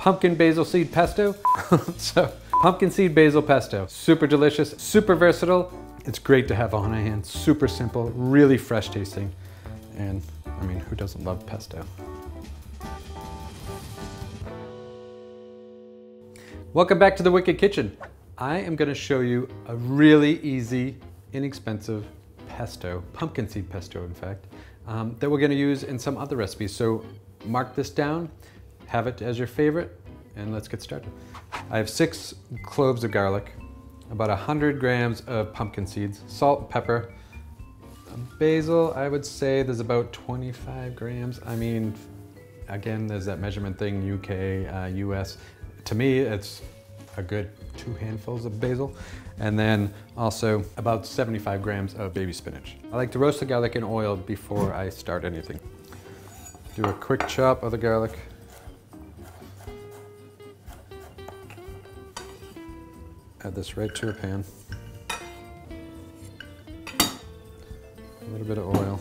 pumpkin basil seed pesto. So pumpkin seed basil pesto, super delicious, super versatile. It's great to have on hand, super simple, really fresh tasting. And I mean, who doesn't love pesto? Welcome back to the Wicked Kitchen. I am going to show you a really easy, inexpensive pesto, pumpkin seed pesto in fact, that we're going to use in some other recipes. So mark this down, have it as your favorite, and let's get started. I have 6 cloves of garlic, about 100 grams of pumpkin seeds, salt and pepper. Basil, I would say there's about 25 grams. I mean, again, there's that measurement thing, UK, US. To me, it's a good 2 handfuls of basil. And then also about 75 grams of baby spinach. I like to roast the garlic in oil before I start anything. Do a quick chop of the garlic. Add this right to a pan. A little bit of oil.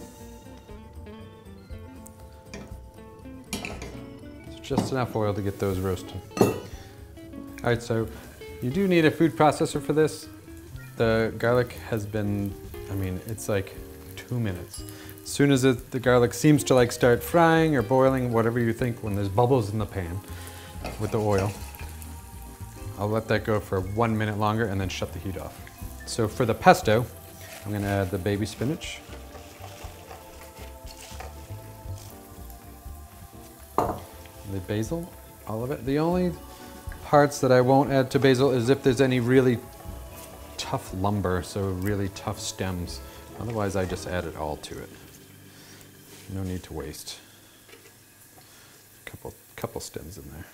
It's just enough oil to get those roasted. All right, so you do need a food processor for this. The garlic has been, I mean, it's like 2 minutes. As soon as the garlic seems to like start frying or boiling, whatever you think, when there's bubbles in the pan with the oil, I'll let that go for 1 minute longer and then shut the heat off. So for the pesto, I'm gonna add the baby spinach. The basil, all of it. The only parts that I won't add to basil is if there's any really tough lumber, so really tough stems. Otherwise, I just add it all to it. No need to waste. Couple stems in there.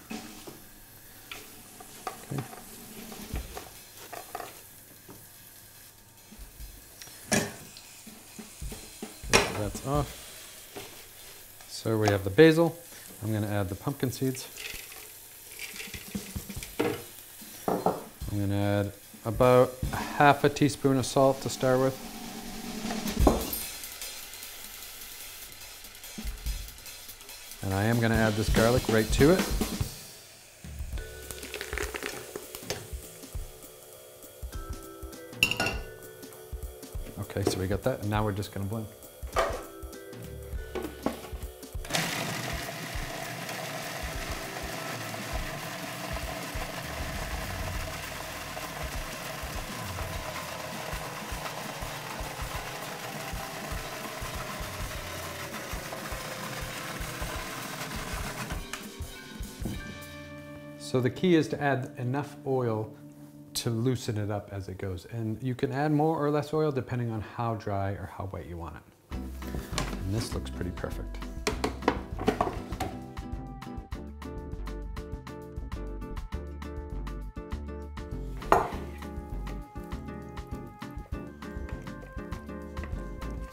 Okay. That's off. So we have the basil. I'm going to add the pumpkin seeds. I'm going to add about half a teaspoon of salt to start with. And I am going to add this garlic right to it. Okay, so we got that, and now we're just going to blend. So the key is to add enough oil to loosen it up as it goes. And you can add more or less oil depending on how dry or how wet you want it. And this looks pretty perfect.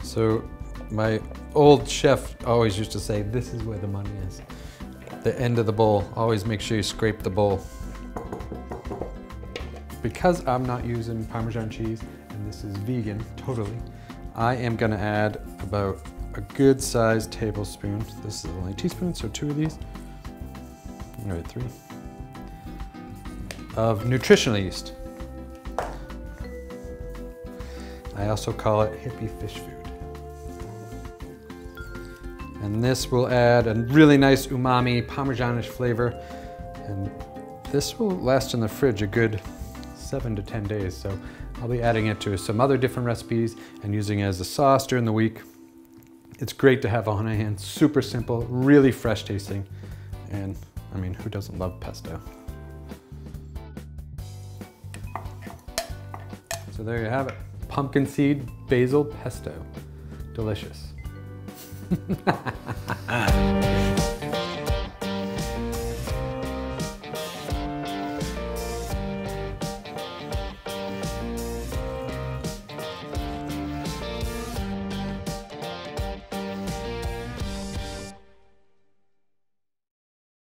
So my old chef always used to say, this is where the money is. The end of the bowl, always make sure you scrape the bowl. Because I'm not using Parmesan cheese, and this is vegan, totally, I am gonna add about a good sized tablespoon. This is only a teaspoon, so 2 of these. All right, 3. Of nutritional yeast. I also call it hippie fish food. And this will add a really nice umami, Parmesan-ish flavor. And this will last in the fridge a good 7 to 10 days. So I'll be adding it to some other different recipes and using it as a sauce during the week. It's great to have on hand, super simple, really fresh tasting. And I mean, who doesn't love pesto? So there you have it. Pumpkin seed basil pesto. Delicious.